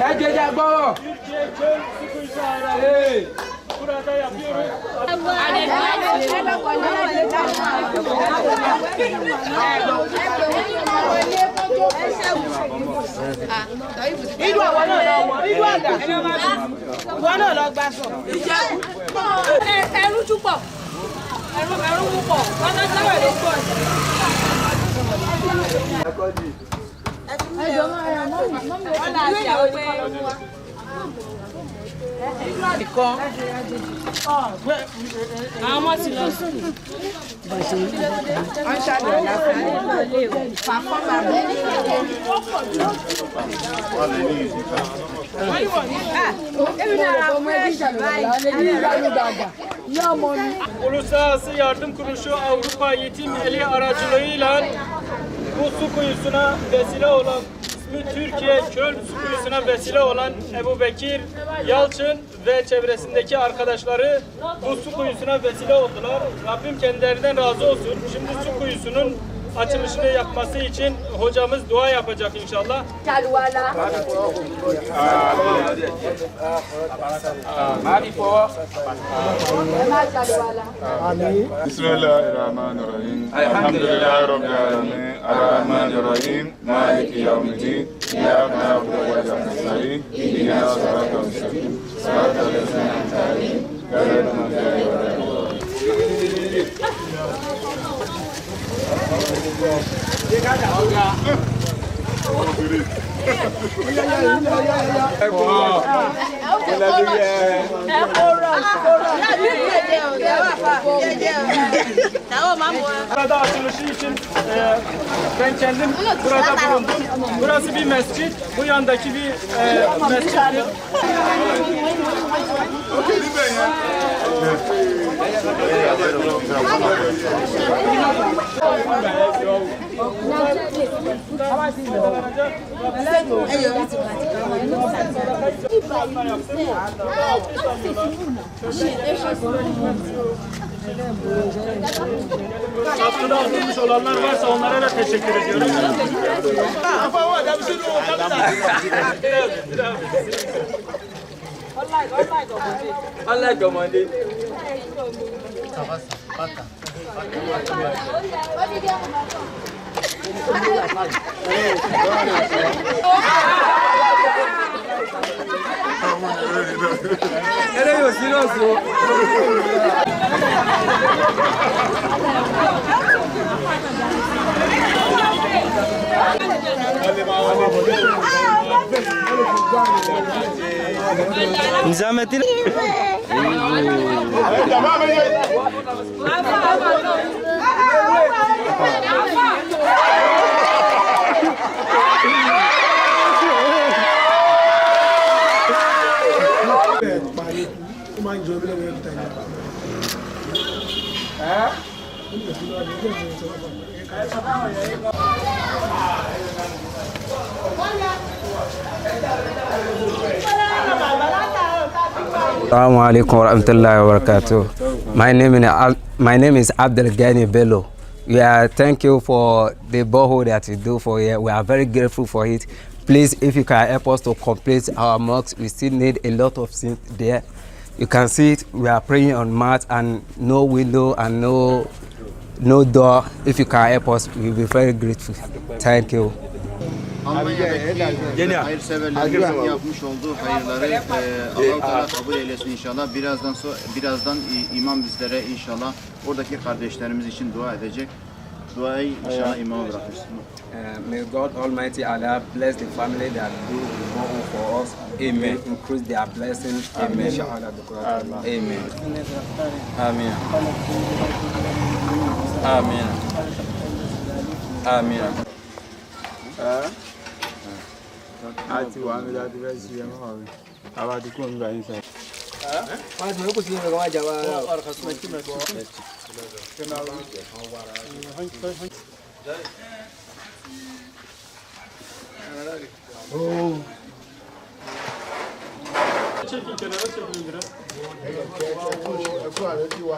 Türkiye Çöl Su Kuyusu Hayranı. Burada yapıyoruz. Uluslararası Yardım Kuruluşu Avrupa Yetim Eli aracılığıyla bu su kuyusuna vesile olan, ismi Türkiye Çöl Su Kuyusu'na vesile olan Ebu Bekir Yalçın ve çevresindeki arkadaşları bu su kuyusuna vesile oldular. Rabbim kendilerinden razı olsun. Şimdi su kuyusunun açılışını yapması için hocamız dua yapacak inşallah. Bismillahirrahmanirrahim. Elhamdülillahi Rabbil alemin. Errahmanirrahim. Maliki yevmiddin. İyyâke na'budu ve iyyâke nestaîn. İhdinas sıratal müstakîm. Sıratal lezîne en'amte aleyhim. Gayril mağdûbi aleyhim ve lâddâllîn. Burada açılışı için ben kendim burada bulundum. Burası bir mescit, bu yandaki bir mescittir. Katkıda bulunmuş olanlar varsa onlara da teşekkür ediyorum. Allah komandi. Nereye silosu? Nizamettin. Assalamu alaikum wa rahmatullahi wa barakatuh. My name is Abdel Ghani Bello. Thank you for the borehole that you do for here. We are very grateful for it. Please, if you can help us to complete our mosque, we still need a lot of things there. You can see it. We are praying on mat and no window and no door. If you can help us, we will be very grateful. Thank you. Almanya'daki hayırseverlerin yapmış olduğu hayırları Allah-u Teala kabul eylesin inşallah. Birazdan imam bizlere inşallah oradaki kardeşlerimiz için dua edecek. Duayı inşallah imama bırakırsın. May God Almighty Allah bless the family that do more for us. Amen. Increase their blessings. Amen. Inshallah. Amen. Amin. Amin. Amin. Àti wà mí láti fẹ́ sí ẹmọ́ ọ̀rẹ́. Àwa ti kúrò nígbà yín sẹ́yìn. Wọ́n ti kò sí ìrìn àwọn àjàwà rẹ̀. Çekin kenara, çekin biraz. Ẹ̀kọ́ àrẹ ti wá.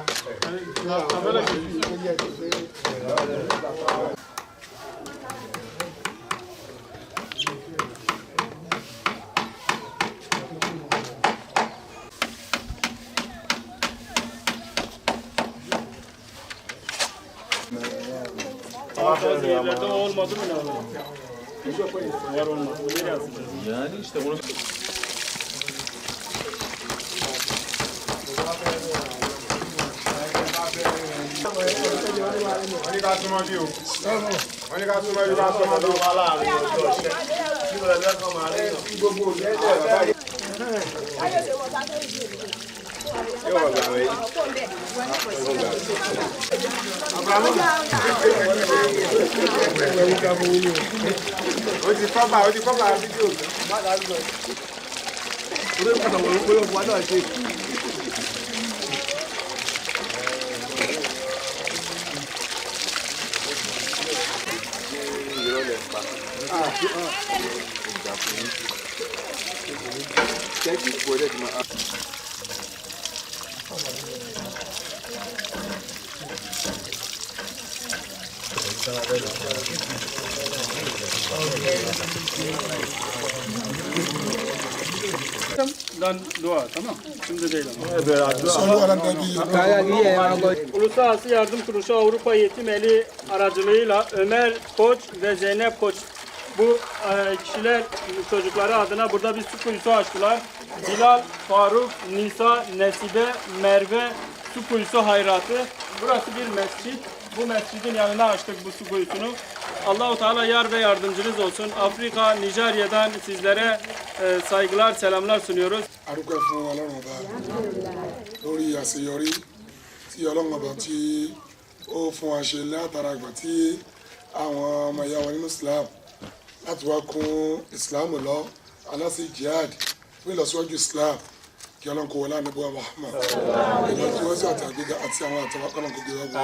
Bazı yerlerde o olmadı mı ne olur? Var olmaz. Nereye asacağız? Yani işte bunu Dan dua tamam. Şimdi değil ama. Uluslararası Yardım Kuruluşu Avrupa Yetim Eli aracılığıyla Ömer Koç ve Zeynep Koç bu kişiler çocukları adına burada bir su kuyusu açtılar. Bilal, Faruk, Nisa, Nesibe, Merve su kuyusu hayratı. Burası bir mescit. Bu mescidin yanına açtık bu su kuyusunu. Allah-u Teala yar ve yardımcınız olsun. Afrika, Nijerya'dan sizlere saygılar, selamlar sunuyoruz. Arúgbó fún Ọlọ́run ọba lórí àṣeyọrí tí Ọlọ́run ọba tí ó fún wa ṣe látara ìgbà tí àwọn ọmọ ìyá wa nínú Islam láti wá kún Islam lọ aláṣẹ jihad fún ìlọsíwájú Islam kí Ọlọ́run kó wọlé ànábì wa Muhammad ìlọ tí wọ́n sì àti àgbéga àti àwọn àtàwọn kọ́nà kó gbé wá bọ́.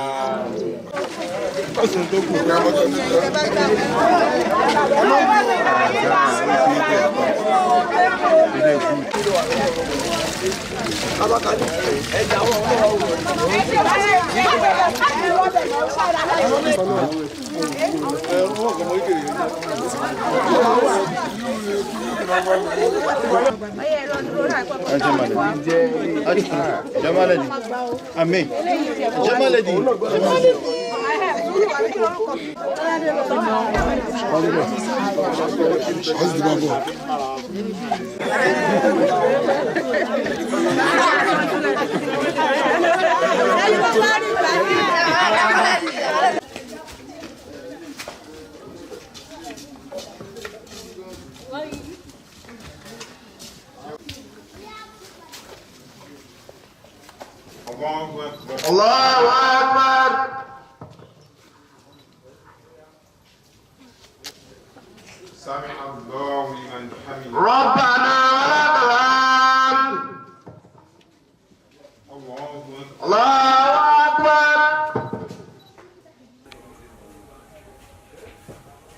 Cemalettin. Amin. Cemalettin. Hadi baba. Allahu Akbar. Sami Allahu liman hamid. ربنا ولك الحمد Allahu Akbar.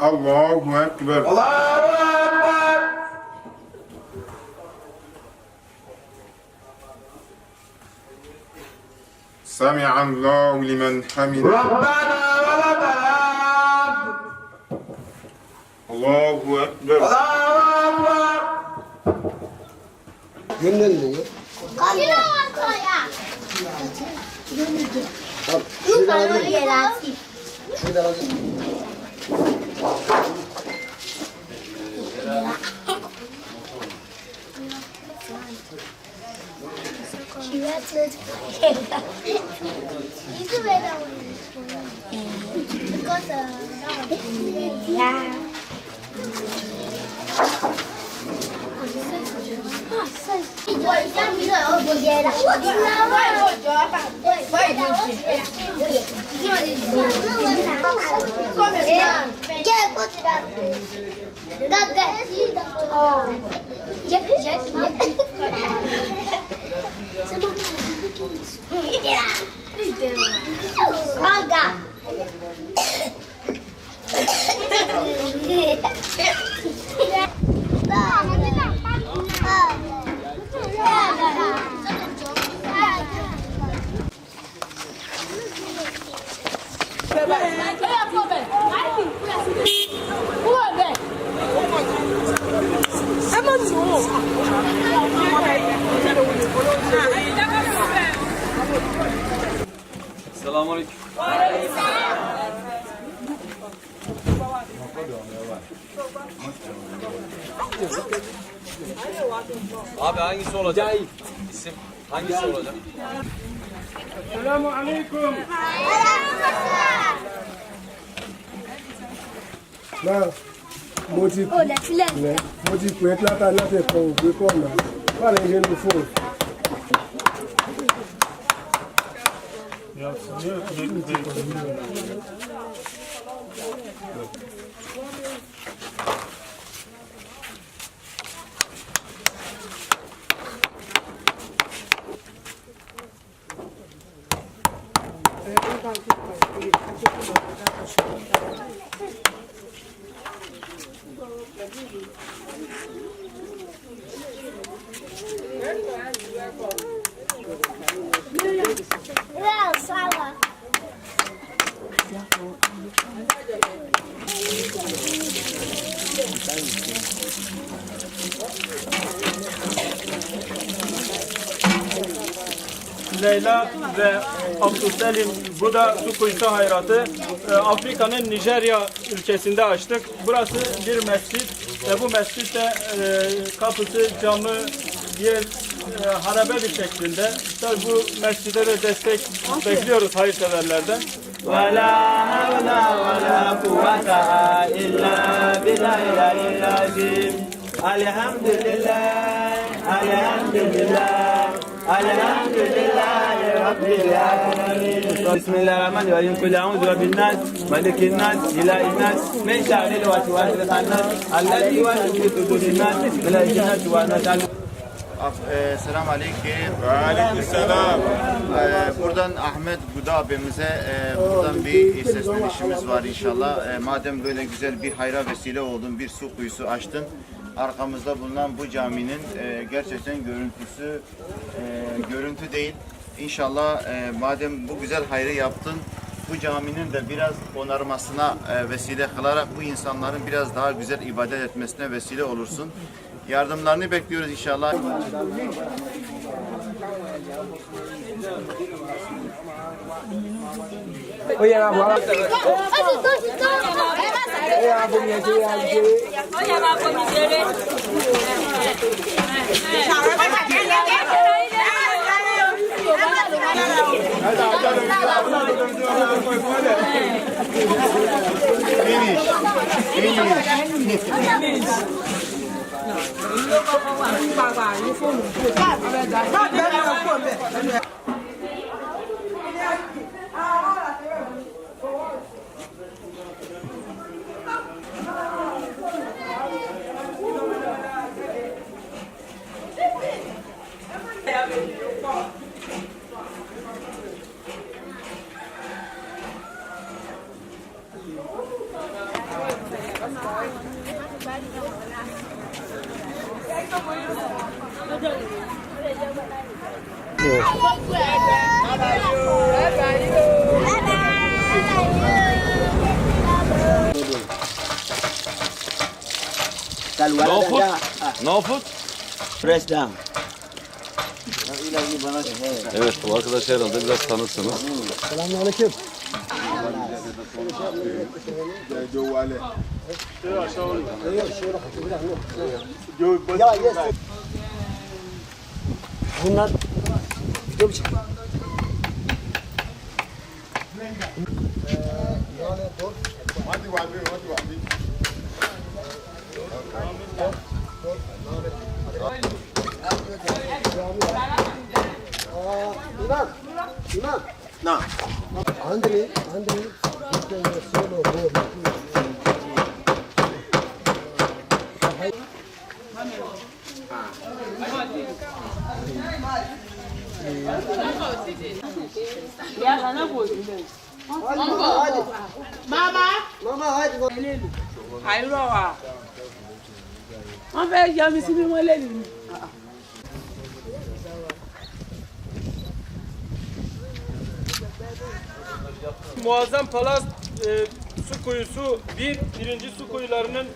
الله أكبر Allahu Akbar. سمع الله لمن حمده ربنا ولك الحمد. الله أكبر Allahu Akbar. Selamünaleyküm. Abi hangisi olacak? İsim hangisi olacak? Selamun aleyküm. náà mo ti pè é látà láti ẹ̀kọ́ ògbé kọ́ọ̀nà báwo ni ṣe ń lo fóònù. Leyla ve Abdüselim, bu da su kuyusu hayratı. Afrika'nın Nijerya ülkesinde açtık. Burası bir mescit ve bu mescit de kapısı, camı, diğer harabe bir şeklinde. Tabii bu mescide de destek bekliyoruz hayırseverlerden. ولا حول ولا قوة إلا بالله العظيم الحمد لله الحمد لله الحمد لله رب العالمين بسم الله الرحمن الرحيم قل أعوذ برب الناس ملك الناس إله الناس من شر الوسواس الخناس الذي يوسوس في صدور الناس من الجنة والناس. Selamun aleyküm. Aleykümselam. Buradan Ahmet Guda abimize buradan bir seslenişimiz var inşallah. Madem böyle güzel bir hayra vesile oldun, bir su kuyusu açtın. Arkamızda bulunan bu caminin gerçekten görüntü değil. İnşallah madem bu güzel hayrı yaptın, bu caminin de biraz onarmasına vesile kılarak bu insanların biraz daha güzel ibadet etmesine vesile olursun. Yardımlarını bekliyoruz inşallah. No food? No food? Press down. Evet, bu arkadaş herhalde biraz tanırsınız. Selamünaleyküm. Bunlar video mu çekiyor? No. Andri, solo Mama hadi. àìrọ̀ wa wọ́n fẹ́ yọ mi sí mímọ́ lẹ́nu. Muazzam Palaz su kuyusu birinci su kuyularının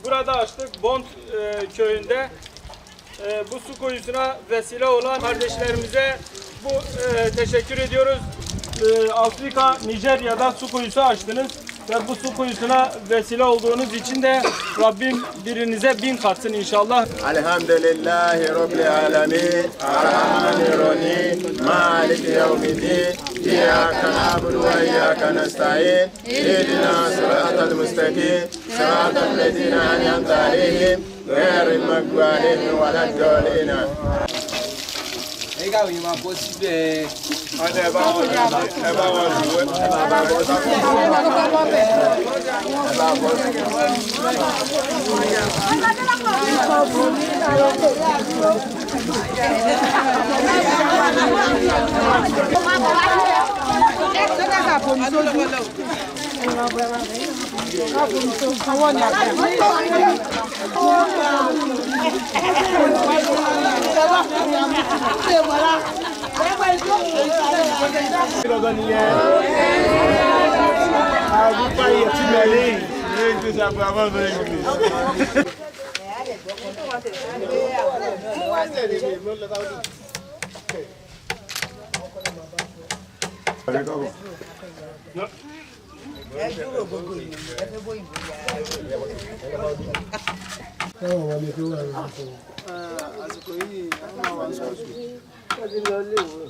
burada açtık. Bond köyünde. Bu su kuyusuna vesile olan kardeşlerimize teşekkür ediyoruz. Afrika, Nijerya'da su kuyusu açtınız. ve bu su kuyusuna vesile olduğunuz için de Rabbim birinize 1000 katsın inşallah. Elhamdülillahi Rabbil alemin. Errahmanirrahim. Maliki yevmiddin. İyyâke na'budu ve iyyâke nestaîn. İhdina sıratal mustakim. Sıratal lezîne en'amte aleyhim. Ghayril mağdûbi aleyhim ve leddâlîn. Nígbà wo ni máa bọ́ síbẹ̀? Ọdẹ ẹ bá wọn lù ú. Ẹ bá wọn lù ú. Ẹ bá wọn lù ú.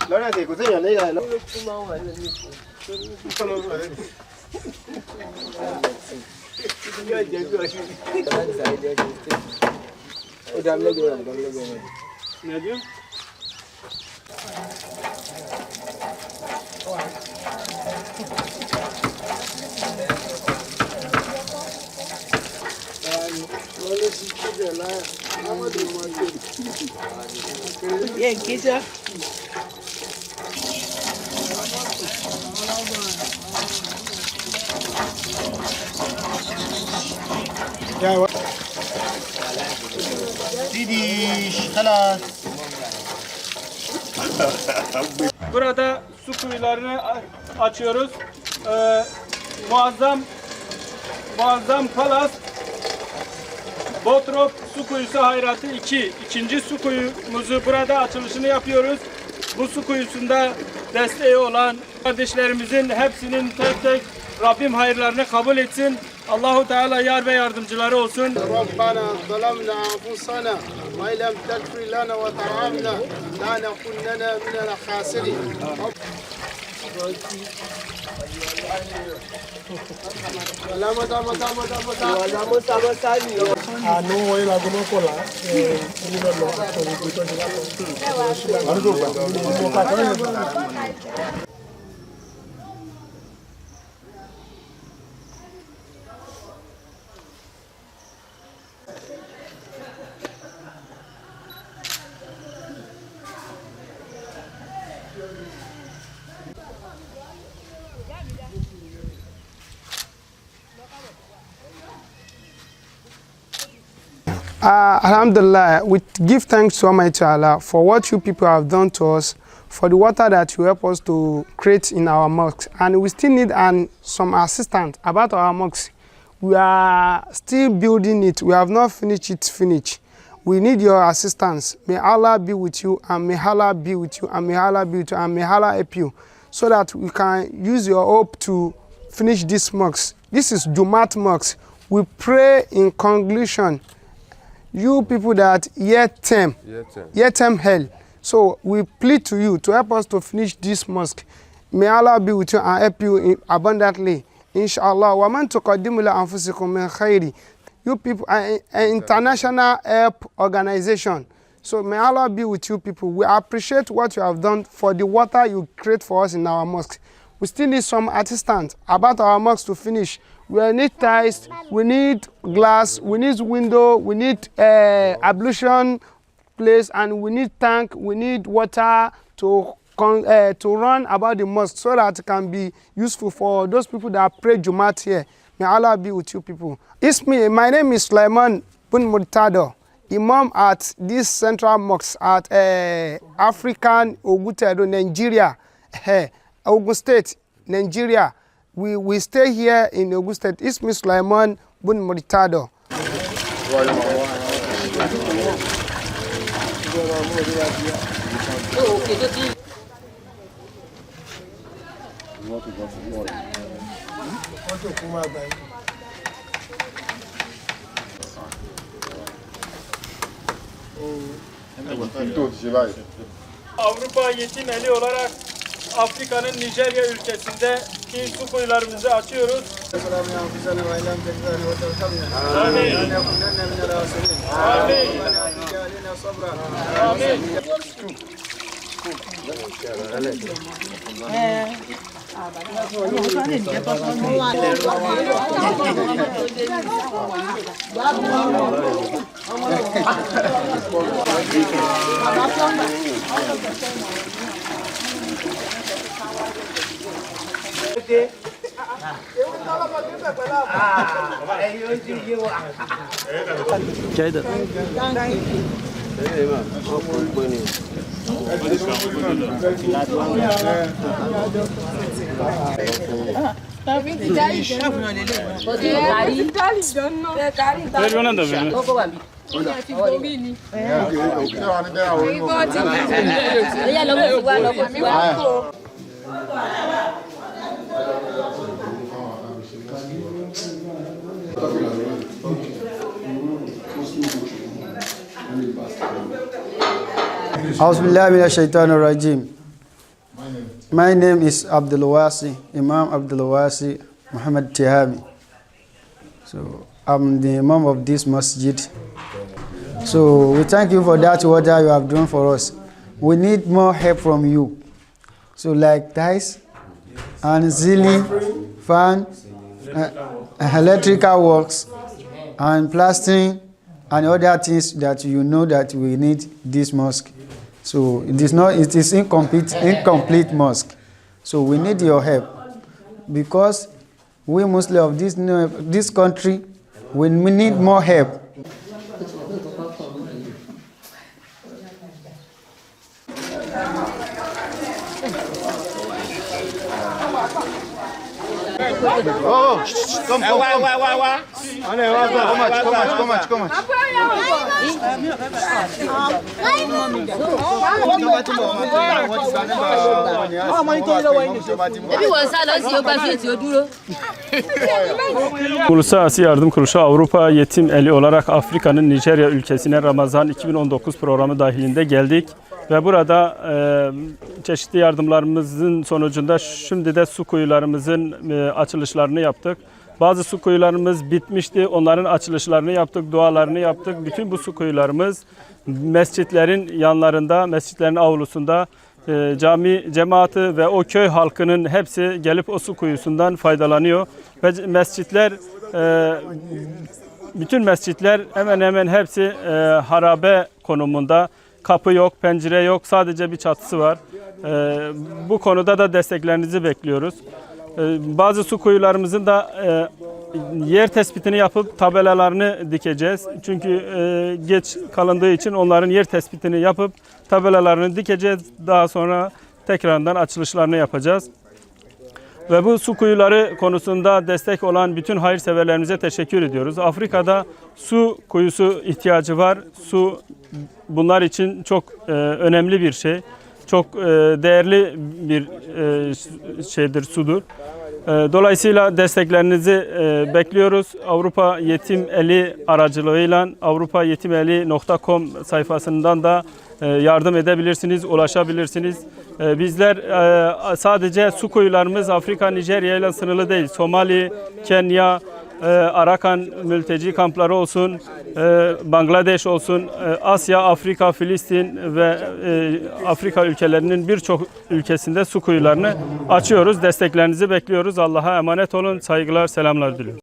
Lọ́nà tí kò séèyàn ní ìyá ẹ̀ lọ. Ne diyor? Burada su kuyularını açıyoruz. Muazzam Palas Botrop su kuyusu hayratı 2. İkinci su kuyumuzu burada açılışını yapıyoruz. Bu su kuyusunda desteği olan kardeşlerimizin hepsinin tek tek Rabbim hayırlarını kabul etsin. Allahu Teala yar ve yardımcıları olsun. Rabbana zalamna anfusana ve lem tagfir lana ve tarhamna lanakunanna minel khasirin. Àánú wọ́n yín lágbo mọ́kànlá nínú ọ̀nà àtọ̀wò ìgbésọ̀ ìjọba. Alhamdulillah, we give thanks to Almighty Allah for what you people have done to us, for the water that you help us to create in our mosques. And we still need some assistance about our mosques. We are still building it. We have not finished it. We need your assistance. May Allah be with you, and may Allah be with you, and may Allah be with you, and may Allah help you, so that we can use your hope to finish this mosque. This is Jumat mosque. We pray in conclusion, you people that yet term hell. So we plead to you to help us to finish this mosque. May Allah be with you and help you abundantly. Inshallah. Wa man tuqaddimu li anfusikum min khairi. You people are an international help organization. So may Allah be with you people. We appreciate what you have done for the water you create for us in our mosque. We still need some assistance about our mosque to finish. We need tiles, we need glass, we need window, we need ablution place, and we need tank, we need water to run about the mosque so that it can be useful for those people that pray Jumat here. May Allah be with you people. My name is Sulaiman bin Murtado, Imam at this central mosque at African Ogutedo, Nigeria, Ogun State, Nigeria. We stay here in Ogun State. It's Miss Sulaiman bin Murtado. wọ́n tó kó máa gbà yín. Avrupa Yetim Eli olarak Afrika'nın Nijerya ülkesindeki su kuyularımızı açıyoruz. Amin. Amin. Amin. Auzubillahiminash-shaytanir-rajim. My name is Abdulwasi, Imam Abdulwasi Muhammad Tihami. So I'm the Imam of this masjid. So we thank you for that water you have done for us. We need more help from you. So like ties and ceiling, fan, electrical works, and plastering, and other things that you know that we need this mosque. So it is incomplete mosque. So we need your help, because we Muslims of this country, we need more help. Oh, come. Come on. Uluslararası Yardım Kuruluşu Avrupa Yetim Eli olarak Afrika'nın Nijerya ülkesine Ramazan 2019 programı dahilinde geldik. Ve burada çeşitli yardımlarımızın sonucunda şimdi de su kuyularımızın açılışlarını yaptık. Bazı su kuyularımız bitmişti. Onların açılışlarını yaptık, dualarını yaptık. Bütün bu su kuyularımız mescitlerin yanlarında, mescitlerin avlusunda cami cemaati ve o köy halkının hepsi gelip o su kuyusundan faydalanıyor. Ve mescitler, bütün mescitler hemen hemen hepsi harabe konumunda. Kapı yok, pencere yok, sadece bir çatısı var. Bu konuda da desteklerinizi bekliyoruz. Bazı su kuyularımızın da yer tespitini yapıp tabelalarını dikeceğiz. Çünkü geç kalındığı için onların yer tespitini yapıp tabelalarını dikeceğiz. Daha sonra tekrardan açılışlarını yapacağız. Ve bu su kuyuları konusunda destek olan bütün hayırseverlerimize teşekkür ediyoruz. Afrika'da su kuyusu ihtiyacı var. Su bunlar için çok önemli bir şey. Çok değerli bir şeydir, sudur. Dolayısıyla desteklerinizi bekliyoruz. Avrupa Yetim Eli aracılığıyla avrupayetimeli.com sayfasından da yardım edebilirsiniz, ulaşabilirsiniz. Bizler sadece su kuyularımız Afrika, Nijerya ile sınırlı değil. Somali, Kenya, Arakan mülteci kampları olsun, Bangladeş olsun, Asya, Afrika, Filistin ve Afrika ülkelerinin birçok ülkesinde su kuyularını açıyoruz. Desteklerinizi bekliyoruz. Allah'a emanet olun. Saygılar, selamlar diliyorum.